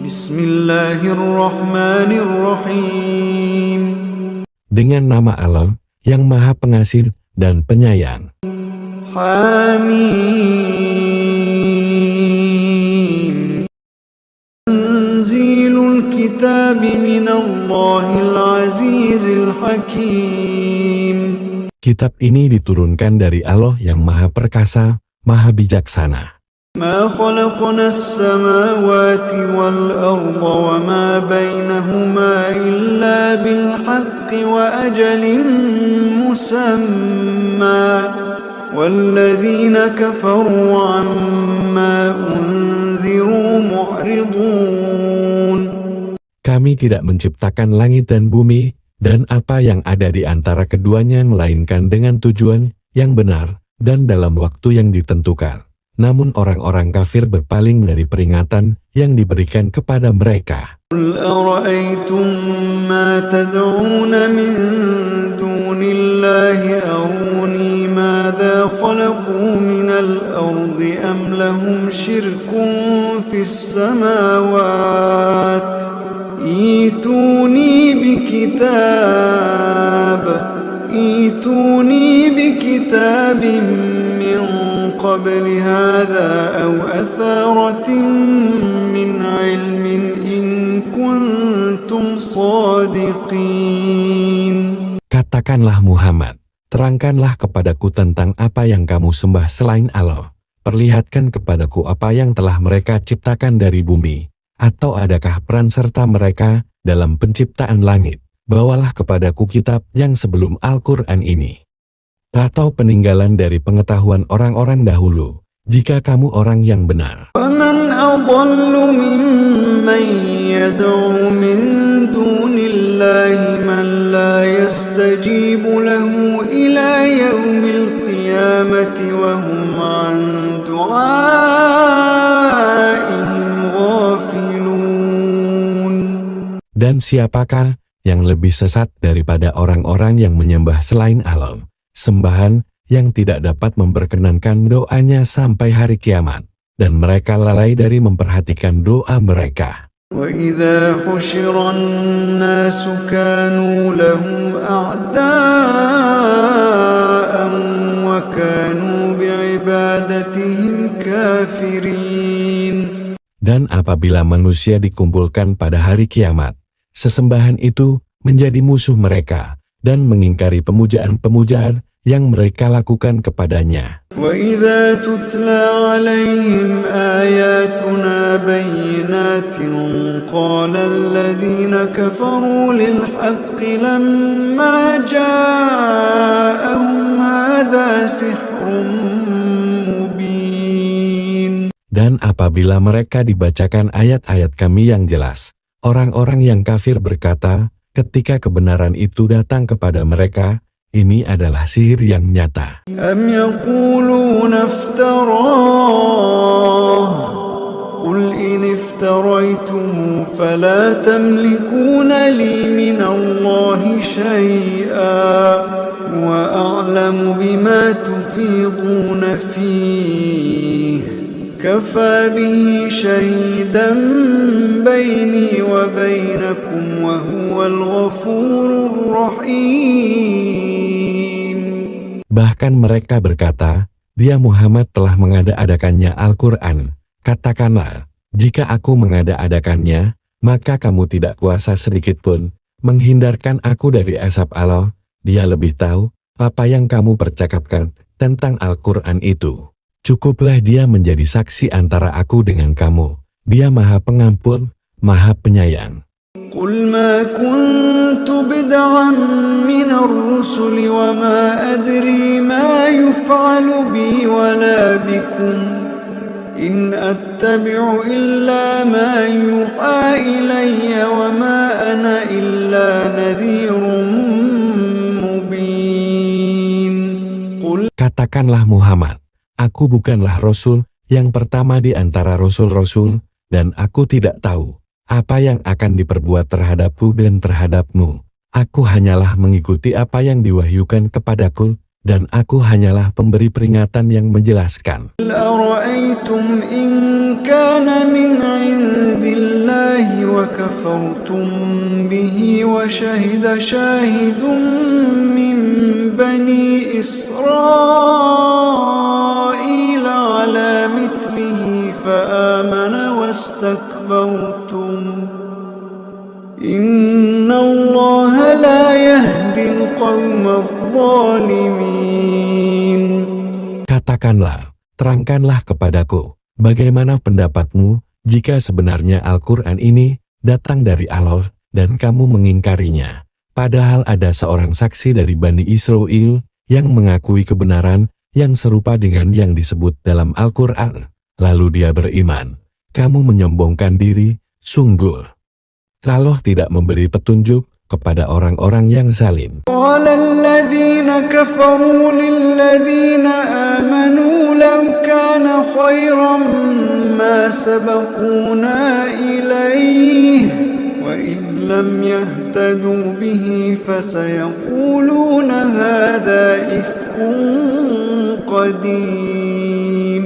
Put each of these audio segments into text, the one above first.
Bismillahirrahmanirrahim. Dengan nama Allah yang Maha Pengasih dan Penyayang. Hamim. Tanzilul kitab minallahil azizil hakim. Kitab ini diturunkan dari Allah yang Maha Perkasa, Maha Bijaksana. ما خلقنا السماوات والأرض وما بينهما إلا بالحق وأجل مسمى والذين كفروا عما أنذروا معرضون. Kami tidak menciptakan langit dan bumi, dan apa yang ada di antara keduanya melainkan dengan tujuan yang benar, dan dalam waktu yang ditentukan. Namun orang-orang kafir berpaling dari peringatan yang diberikan kepada mereka. قل أرأيتم ما تدعون من دون الله أروني ماذا خلقوا من الأرض أم لهم شرك في السماوات ائتوني بكتاب من قبل هذا أو أثارة من علم إن كنتم صادقين. Katakanlah Muhammad, terangkanlah kepadaku tentang apa yang kamu sembah selain Allah. Perlihatkan kepadaku apa yang telah mereka ciptakan dari bumi, atau adakah peran serta mereka dalam penciptaan langit. Bawalah kepadaku kitab yang sebelum Al-Quran ini, atau peninggalan dari pengetahuan orang-orang dahulu, jika kamu orang yang benar. وَمَنْ أَضَلُّ مِمَّنْ يَدْعُو مِنْ دُونِ اللَّهِ مَنْ لَا يَسْتَجِيبُ لَهُ إِلَى يَوْمِ الْقِيَامَةِ وَهُمْ عَنْ دُعَائِهِمْ غَافِلُونَ. Dan siapakah yang lebih sesat daripada orang-orang yang menyembah selain Allah, sembahan yang tidak dapat memperkenankan doanya sampai hari kiamat, dan mereka lalai dari memperhatikan doa mereka. وَإِذَا حُشِرَ النَّاسُ كَانُوا لَهُمْ أَعْدَاءً وَكَانُوا بِعِبَادَتِهِمْ كَافِرِينَ. Dan apabila manusia dikumpulkan pada hari kiamat, sesembahan itu menjadi musuh mereka, dan mengingkari pemujaan-pemujaan yang mereka lakukan kepadanya. وَإِذَا تُتْلَى عَلَيْهِمْ آيَاتُنَا بَيِّنَاتٍ قَالَ الَّذِينَ كَفَرُوا لِلْحَقِّ لَمَّا جَاءَهُمْ هَذَا سِحْرٌ مُبِينٌ. Dan apabila mereka dibacakan ayat-ayat kami yang jelas, orang-orang yang kafir berkata, ketika kebenaran itu datang kepada mereka, ini adalah sihir yang nyata. أَمْ يَقُولُونَ افْتَرَاهُ قُلْ إِنِ افْتَرَيْتُهُ فَلَا تَمْلِكُونَ لِي مِنَ اللَّهِ شَيْئًا وَأَعْلَمُ بِمَا تُفِيضُونَ فِيهِ كَفَى بِهِ شَهِيدًا بَيْنِي وَبَيْنَكُمْ وَهُوَ الْغَفُورُ الرَّحِيمُ. Bahkan mereka berkata, dia Muhammad telah mengada-adakannya Al-Quran. Katakanlah, jika aku mengada-adakannya, maka kamu tidak kuasa sedikitpun menghindarkan aku dari azab Allah. Dia lebih tahu apa yang kamu percakapkan tentang Al-Quran itu. Cukuplah dia menjadi saksi antara aku dengan kamu. Dia Maha Pengampun, Maha Penyayang. قُلْ مَا كُنْتُ بِدْعًا مِنَ الرُّسُلِ وَمَا أَدْرِي مَا يُفْعَلُ بِي وَلَا بِكُمْ إِنْ أَتَّبِعُ إِلَّا مَا يُوحَى إِلَيَّ وَمَا أَنَا إِلَّا نَذِيرٌ مُبِينٌ. Katakanlah Muhammad, aku bukanlah Rasul yang pertama di antara Rasul-Rasul, dan aku tidak tahu apa yang akan diperbuat terhadapku dan terhadapmu. Aku hanyalah mengikuti apa yang diwahyukan kepadaku, dan aku hanyalah pemberi peringatan yang menjelaskan. أَرَأَيْتُمْ إِنْ كَانَ مِنْ عِنْدِ اللَّهِ بالله وكفرتم به وشهد شاهد من بني إسرائيل على مثله فآمن واستكبرتم إن الله لا يهدي القوم الظالمين. Katakanlah, terangkanlah kepadaku, bagaimana pendapatmu jika sebenarnya Al-Quran ini datang dari Allah dan kamu mengingkarinya. Padahal ada seorang saksi dari Bani Israel yang mengakui kebenaran yang serupa dengan yang disebut dalam Al-Quran. Lalu dia beriman. Kamu menyombongkan diri, sungguh Allah tidak memberi petunjuk kepada orang-orang yang zalim. قال الذين كفروا للذين آمنوا لو كان خيرا ما سبقونا إليه وإذ لم يهتدوا به فسيقولون هذا إفك قديم.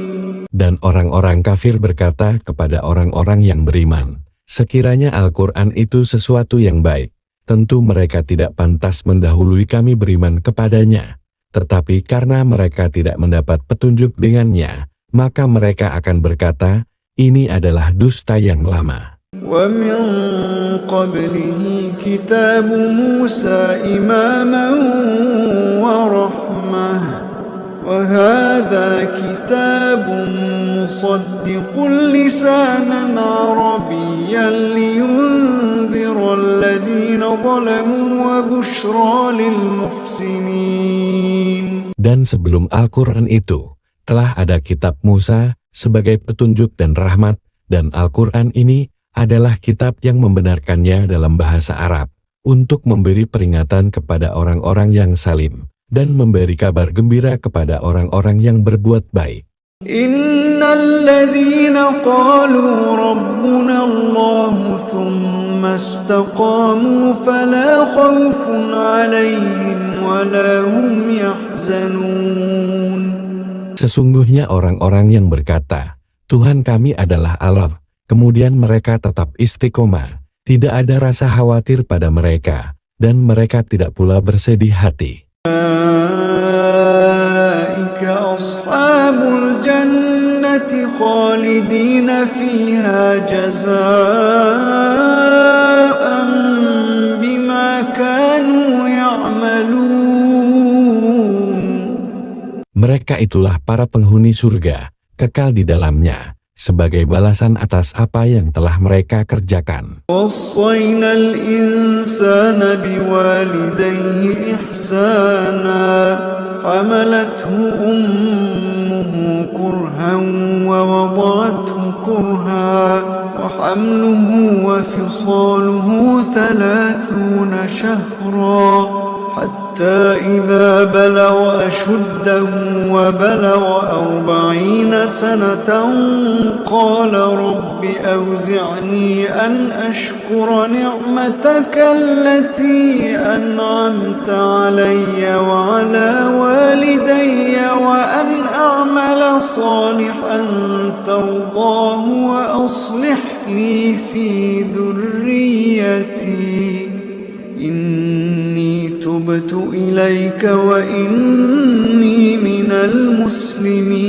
Dan orang-orang kafir berkata kepada orang-orang yang beriman, sekiranya Al-Quran itu sesuatu yang baik, tentu mereka tidak pantas mendahului kami beriman kepadanya. Tetapi karena mereka tidak mendapat petunjuk dengannya, maka mereka akan berkata, ini adalah dusta yang lama. ومن قبله كتاب موسى إماما ورحمة وهذا كتاب مصدق لسانا عربيا لينذر الذين ظلموا وبشرى للمحسنين. Dan sebelum Al-Quran itu, telah ada kitab Musa sebagai petunjuk dan rahmat, dan Al-Quran ini adalah kitab yang membenarkannya dalam bahasa Arab, untuk memberi peringatan kepada orang-orang yang salim, dan memberi kabar gembira kepada orang-orang yang berbuat baik. Innal ladzina qalu rabbuna Allah thumma istaqamu fala khaufun 'alaihim wala hum yahzanun. Sesungguhnya orang-orang yang berkata, Tuhan kami adalah Allah, kemudian mereka tetap istiqomah, tidak ada rasa khawatir pada mereka, dan mereka tidak pula bersedih hati. Ulaika ashabul jannati khalidina fiha jazaa'an bima kanu ya'malun. Mereka itulah para penghuni surga, kekal di dalamnya, sebagai balasan atas apa yang telah mereka kerjakan. وَصَّيْنَا الْإِنسَانَ بِوَالِدَيْهِ إِحْسَانًا حَمَلَتْهُ أُمُّهُ كُرْهًا وَوَضَعَتْهُ كُرْهًا وَحَمْلُهُ وَفِصَالُهُ 30 شهرا حتى إذا بلغ أشده وبلغ 40 سنة قال رب أوزعني أن أشكر نعمتك التي أنعمت علي وعلى والدي وأن أعمل صالحا ترضاه وأصلح لي في ذريتي إني تبت إليك وإني من المسلمين.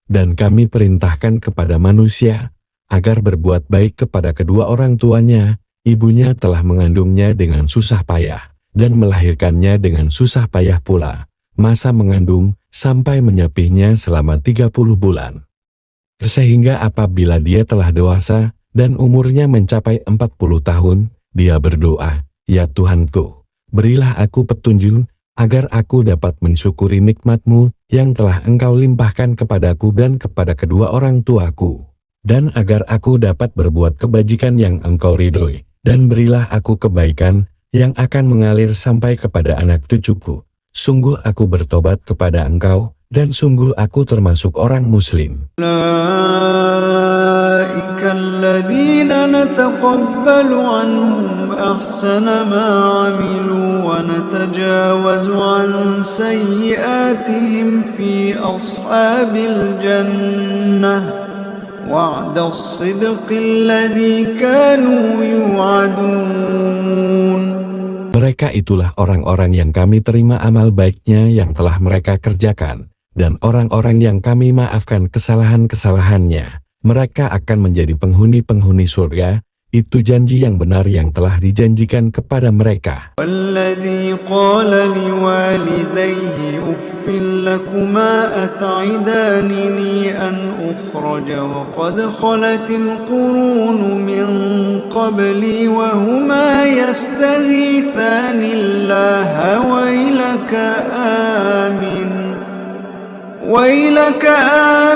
Dan kami perintahkan kepada manusia agar berbuat baik kepada kedua orang tuanya. Ibunya telah mengandungnya dengan susah payah dan melahirkannya dengan susah payah pula. Masa mengandung sampai menyapihnya selama 30 bulan. Sehingga apabila dia telah dewasa dan umurnya mencapai 40 tahun, dia berdoa, ya Tuhanku, berilah aku petunjuk agar aku dapat mensyukuri nikmat-Mu yang telah Engkau limpahkan kepadaku dan kepada kedua orang tuaku, dan agar aku dapat berbuat kebajikan yang Engkau ridhoi, dan berilah aku kebaikan yang akan mengalir sampai kepada anak cucuku. Sungguh aku bertobat kepada Engkau, dan sungguh aku termasuk orang Muslim. الذين نتقبل عنهم أحسن ما عملوا ونتجاوز عن سيئاتهم في أصحاب الجنة وعد الصدق الذي كانوا يوعدون. Mereka itulah orang-orang yang kami terima amal baiknya yang telah mereka kerjakan, dan orang-orang yang kami maafkan kesalahan-kesalahannya. Mereka akan menjadi penghuni-penghuni surga. Itu janji yang benar yang telah dijanjikan kepada mereka. والذي قال لوالديه أف لكما أتعدانني أن أخرج وقد خلت القرون من قبلي وهما يستغيثان الله ويلك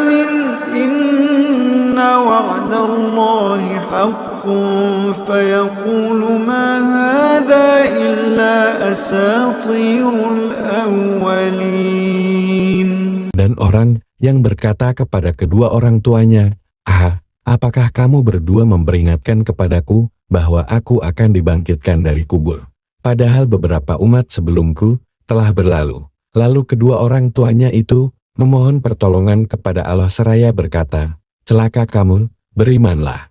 آمن إن وعد الله حق فيقول ما هذا إلا أساطير الأولين. Dan orang yang berkata kepada kedua orang tuanya, apakah kamu berdua memperingatkan kepadaku bahwa aku akan dibangkitkan dari kubur? Padahal beberapa umat sebelumku telah berlalu. Lalu kedua orang tuanya itu memohon pertolongan kepada Allah seraya berkata, celaka kamu, berimanlah.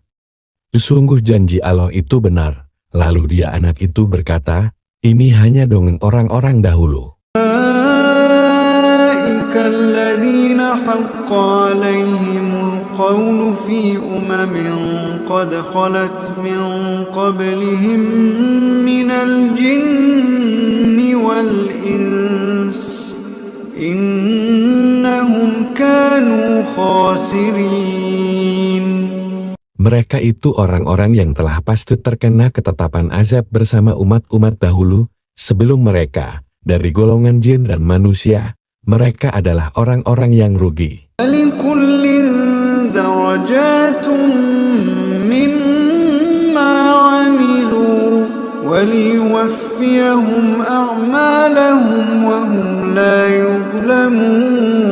Sesungguh janji Allah itu benar. Lalu dia anak itu berkata, ini hanya dongeng orang-orang dahulu. أولئك الذين حق عليهم القول في قد خلت من قبلهم من الجن والإنس إنهم كانوا خاسرين. Mereka itu orang-orang yang telah pasti terkena ketetapan azab bersama umat-umat dahulu sebelum mereka, dari golongan jin dan manusia. Mereka adalah orang-orang yang rugi. لكل درجات مما عملوا وليوفيهم أعمالهم وهم لا يظلمون.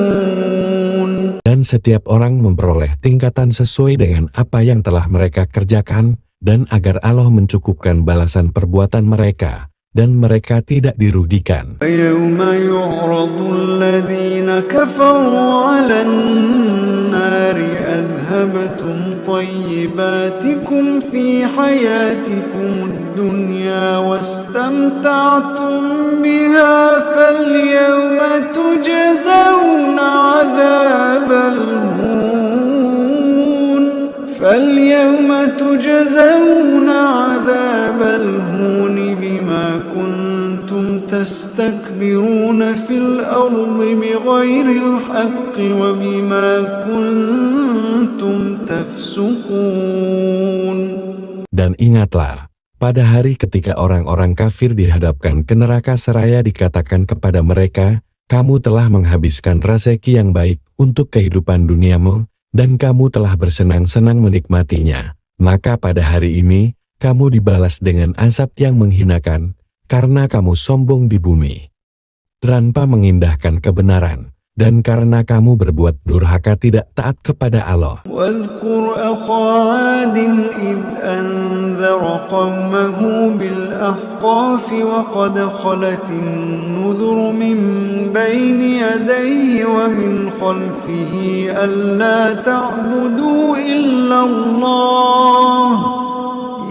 Dan setiap orang memperoleh tingkatan sesuai dengan apa yang telah mereka kerjakan, dan agar Allah mencukupkan balasan perbuatan mereka, dan mereka tidak dirugikan. يوم يعرض الذين كفروا على النار أذهبتم طيباتكم في حياتكم الدنيا واستمتعتم بها فاليوم تجزون عذاب الهون بما كنتم تستكبرون في الأرض بغير الحق وبما كنتم تفسقون. Dan ingatlah, pada hari ketika orang-orang kafir dihadapkan ke neraka seraya dikatakan kepada mereka, kamu telah menghabiskan rezeki yang baik untuk kehidupan duniamu, dan kamu telah bersenang-senang menikmatinya. Maka pada hari ini, kamu dibalas dengan azab yang menghinakan, karena kamu sombong di bumi, tanpa mengindahkan kebenaran, dan karena kamu berbuat durhaka tidak taat kepada Allah. واذكر أخا عاد إذ أنذر قومه بالأحقاف وقد خلت النذر من بين يديه ومن خلفه ألا تعبدوا إلا الله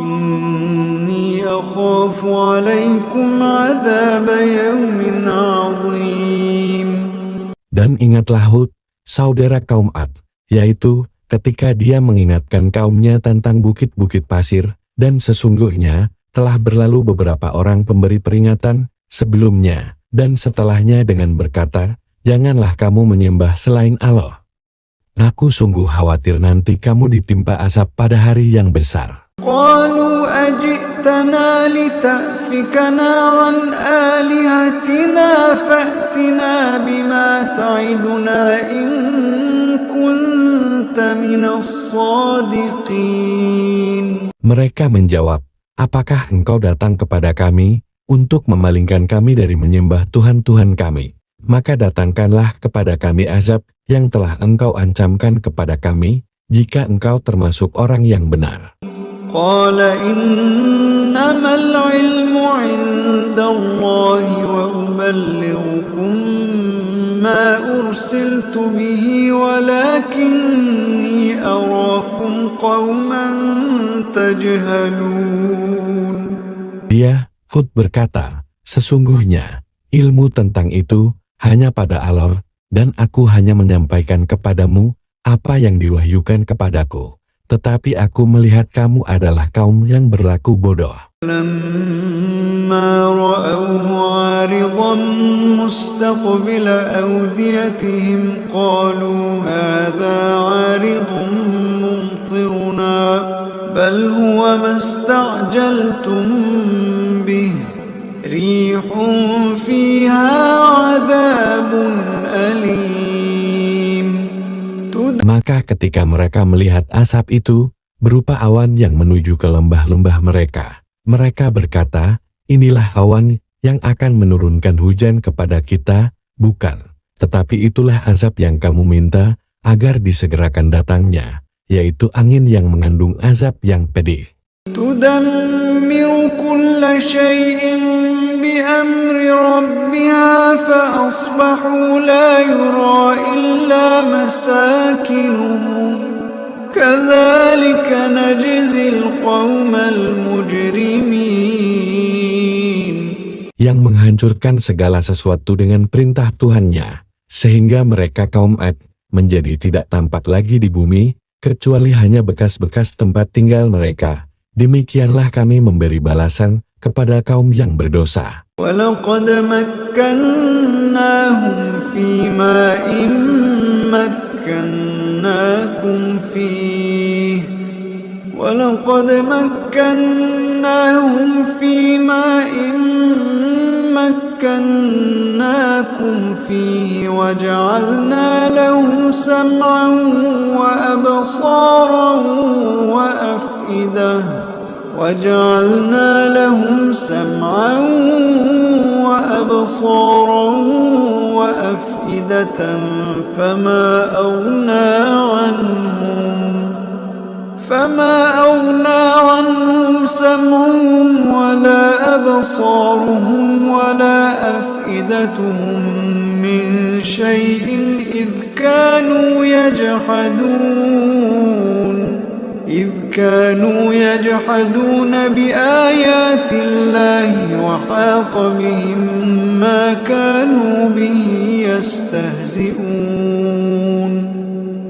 إني أخاف عليكم عذاب يوم عظيم. Dan ingatlah Hud, saudara kaum Ad, yaitu ketika dia mengingatkan kaumnya tentang bukit-bukit pasir, dan sesungguhnya telah berlalu beberapa orang pemberi peringatan sebelumnya dan setelahnya dengan berkata, janganlah kamu menyembah selain Allah. Aku sungguh khawatir nanti kamu ditimpa azab pada hari yang besar. قالوا أجئتنا لتأفكنا عن آلهتنا فأتنا بما تعدنا إن كنت من الصادقين. Mereka menjawab, apakah engkau datang kepada kami untuk memalingkan kami dari menyembah Tuhan-Tuhan kami? Maka datangkanlah kepada kami azab yang telah engkau ancamkan kepada kami, jika engkau termasuk orang yang benar. قال إنما العلم عند الله وأبلغكم ما أرسلت به ولكني أراكم قوما تجهلون. Dia, Hud berkata, sesungguhnya, ilmu tentang itu hanya pada Allah, dan aku hanya menyampaikan kepadamu apa yang diwahyukan kepadaku. Tetapi aku melihat kamu adalah kaum yang berlaku bodoh. لما رأوه عارضا مستقبل أوديتهم قالوا هذا عارض ممطرنا بل هو ما استعجلتم به ريح فيها عذاب أليم. Maka ketika mereka melihat asap itu berupa awan yang menuju ke lembah-lembah mereka, mereka berkata, inilah awan yang akan menurunkan hujan kepada kita, bukan. Tetapi itulah azab yang kamu minta agar disegerakan datangnya, yaitu angin yang mengandung azab yang pedih. تدمر كل شيء بأمر ربها فأصبحوا لا يرى إلا مساكنهم كذلك نجزي القوم المجرمين. Yang menghancurkan segala sesuatu dengan perintah Tuhannya, sehingga mereka kaum Ad menjadi tidak tampak lagi di bumi, kecuali hanya bekas-bekas tempat tinggal mereka. Demikianlah kami memberi balasan kepada kaum yang berdosa. وَلَقَدْ مَكَّنَّاهُمْ فِي مَاءٍ مَكَّنَّاكُمْ فِيهِ وَلَقَدْ مَكَّنَّاهُمْ فِي مَاءٍ مَكَّنَّاكُمْ فِيهِ وَجَعَلْنَا لَهُمْ سَمْعًا وَأَبْصَارًا وَأَفْئِدَةً فما أغنى عنهم سمعهم ولا أبصارهم ولا أفئدتهم من شيء إذ كانوا يجحدون بآيات الله وحاق بهم ما كانوا به يستهزئون.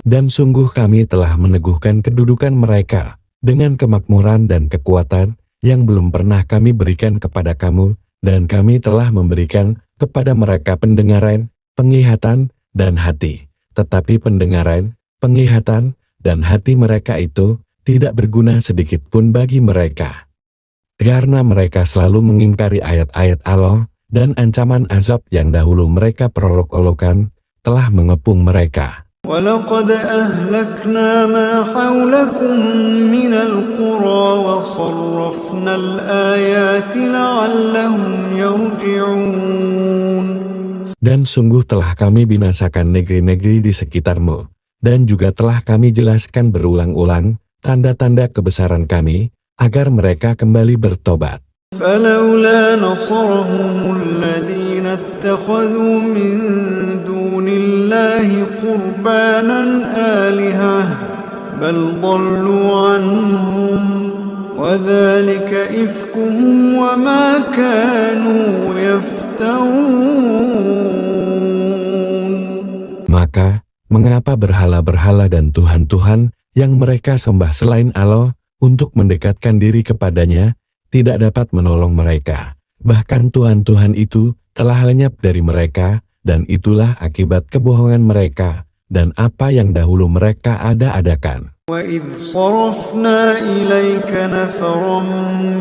Dan sungguh kami telah meneguhkan kedudukan mereka dengan kemakmuran dan kekuatan yang belum pernah kami berikan kepada kamu, dan kami telah memberikan kepada mereka pendengaran, penglihatan, dan hati. Tetapi pendengaran, penglihatan, dan hati mereka itu tidak berguna sedikit pun bagi mereka. Karena mereka selalu mengingkari ayat-ayat Allah, dan ancaman azab yang dahulu mereka perolok-olokan telah mengepung mereka. وَلَقَدْ أَهْلَكْنَا مَا حَوْلَكُمْ مِنَ الْقُرَى وَصَرَّفْنَا الْآيَاتِ لَعَلَّهُمْ يَرْجِعُونَ. Dan sungguh telah kami binasakan negeri-negeri di sekitarmu, dan juga telah kami jelaskan berulang-ulang tanda-tanda kebesaran kami, agar mereka kembali bertobat. فَلَوْلَا نَصَرَهُمُ الَّذِينَ اتَّخَذُوا مِن دُونِ اللَّهِ قُرْبَانًا آلِهَةً بَلْ ضَلُّوا عَنْهُمْ وَذَلِكَ إِفْكُهُمْ وَمَا كَانُوا يَفْتَرُونَ. Maka, mengapa berhala-berhala dan tuhan-tuhan yang mereka sembah selain Allah untuk mendekatkan diri kepadanya tidak dapat menolong mereka? Bahkan tuhan-tuhan itu telah lenyap dari mereka, dan itulah akibat kebohongan mereka dan apa yang dahulu mereka ada-adakan. وَإِذْ صَرَفْنَا إِلَيْكَ نَفَرًا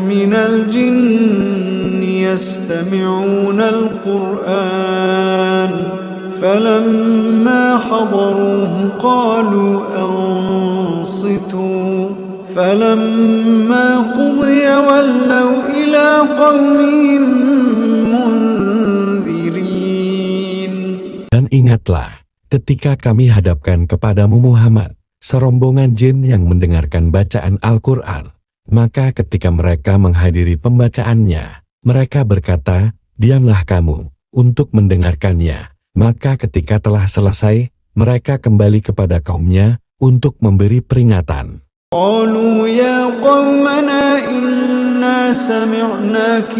مِنَ الْجِنِّ يَسْتَمِعُونَ الْقُرْآنَ فَلَمَّا حَضَرُوهُ قَالُوا أَنصِتُوا فَلَمَّا قُضِيَ وَلَّوْا إِلَى قَوْمِهِمْ مُنذِرِينَ. Dan ingatlah, ketika kami hadapkan kepadamu Muhammad serombongan jin yang mendengarkan bacaan Al-Quran, maka ketika mereka menghadiri pembacaannya, mereka berkata, diamlah kamu untuk mendengarkannya. Maka ketika telah selesai, mereka kembali kepada kaumnya untuk memberi peringatan. قالوا يا قومنا إنا سمعنا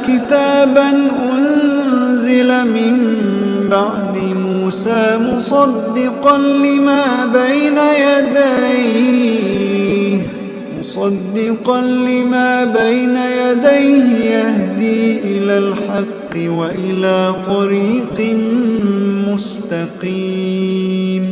كتابا أنزل من بعد موسى مصدقا لما بين يديه يهدي إلى الحق وإلى طريق مستقيم.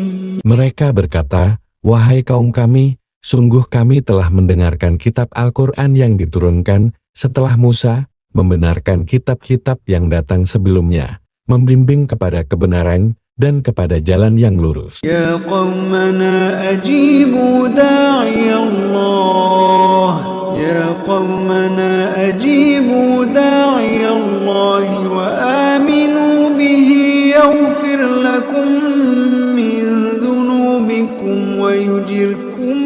Mereka berkata, "Wahai kaum kami, sungguh kami telah mendengarkan kitab Al-Quran yang diturunkan setelah Musa, membenarkan kitab-kitab yang datang sebelumnya, membimbing kepada kebenaran dan kepada jalan yang lurus." Ya qaumana ajibu da'i Allah, ya qaumana ajibu da'i Allah wa aminu bihi yaghfir lakum min dhunubikum wa yujirkum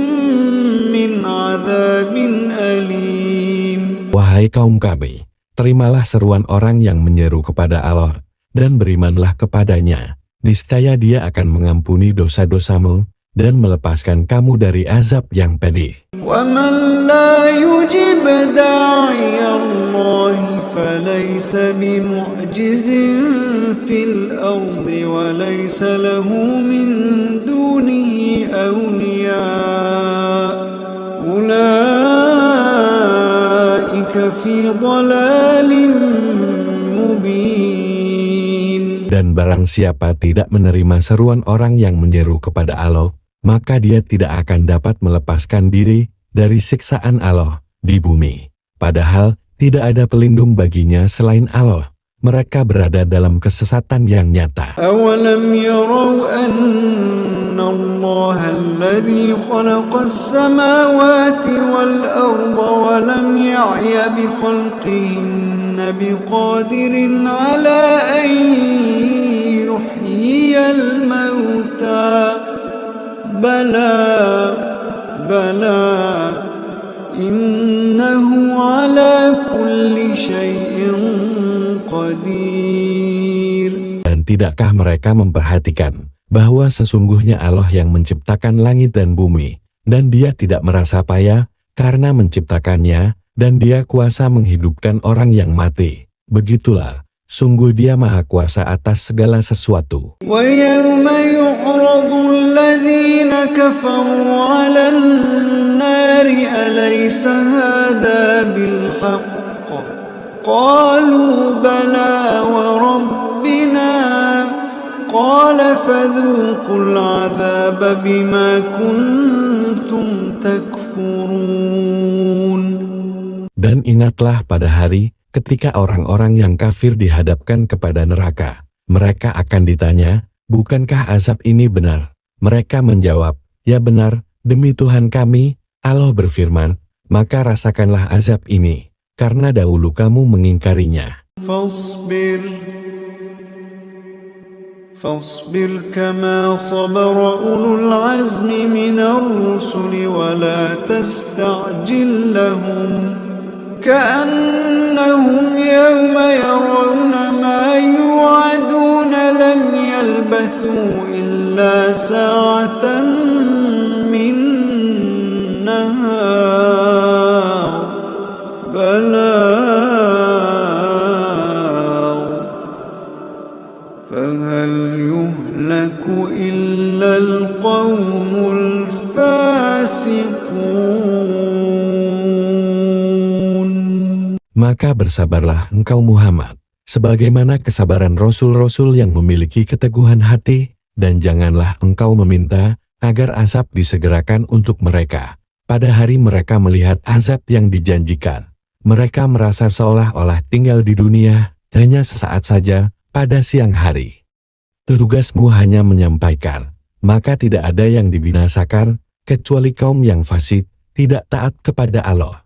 min adzabin alim. Wahai kaum kami, terimalah seruan orang yang menyeru kepada Allah, dan berimanlah kepadanya. Niscaya Dia akan mengampuni dosa-dosamu dan melepaskan kamu dari azab yang pedih. وَمَنْ لَا يُجِبْ دَاعِيَ اللَّهِ فَلَيْسَ بِمُعْجِزٍ فِي الْأَرْضِ وَلَيْسَ لَهُ مِنْ دُونِهِ أَوْلِيَاءُ أُولَئِكَ فِي ضَلَالٍ مُبِينٍ. Dan barang siapa tidak menerima seruan orang yang menyeru kepada Allah, maka dia tidak akan dapat melepaskan diri dari siksaan Allah di bumi. Padahal tidak ada pelindung baginya selain Allah. Mereka berada dalam kesesatan yang nyata. أَوَلَمْ يَرَوْا أَنَّ اللَّهَ الَّذِي خَلَقَ السَّمَاوَاتِ وَالْأَرْضَ وَلَمْ يَعْيَ بِخَلْقِهِنَّ بِقَادِرٍ عَلَى أَن يُحْيِيَ الْمَوْتَى بَلَى إِنَّهُ عَلَى كُلِّ شَيْءٍ قَدِيرٌ. Dan tidakkah mereka memperhatikan bahwa sesungguhnya Allah yang menciptakan langit dan bumi, dan Dia tidak merasa payah karena menciptakannya, dan Dia kuasa menghidupkan orang yang mati. Begitulah, sungguh Dia Maha Kuasa atas segala sesuatu. وَيَوْمَ يُعْرَضُ الَّذِينَ كَفَرُوا عَلَى النَّارِ أَلَيْسَ هَذَا بِالْحَقِّ قَالُوا بَلَى وَرَبِّنَا قَالَ فَذُوقُوا الْعَذَابَ بِمَا كُنْتُمْ تَكْفُرُونَ. Dan ingatlah pada hari ketika orang-orang yang kafir dihadapkan kepada neraka. Mereka akan ditanya, "Bukankah azab ini benar?" Mereka menjawab, "Ya benar, demi Tuhan kami." Allah berfirman, "Maka rasakanlah azab ini, karena dahulu kamu mengingkarinya." فاصبر كما صبر أولو العزم من الرسل ولا تستعجل لهم كأنهم يوم يرون ما يوعدون لم يلبثوا إلا ساعة من نهار بلاغ فهل يهلك إلا القوم الفاسقون. Maka bersabarlah engkau Muhammad, sebagaimana kesabaran Rasul-Rasul yang memiliki keteguhan hati, dan janganlah engkau meminta agar azab disegerakan untuk mereka. Pada hari mereka melihat azab yang dijanjikan, mereka merasa seolah-olah tinggal di dunia hanya sesaat saja pada siang hari. Tugasmu hanya menyampaikan, maka tidak ada yang dibinasakan kecuali kaum yang fasik, tidak taat kepada Allah.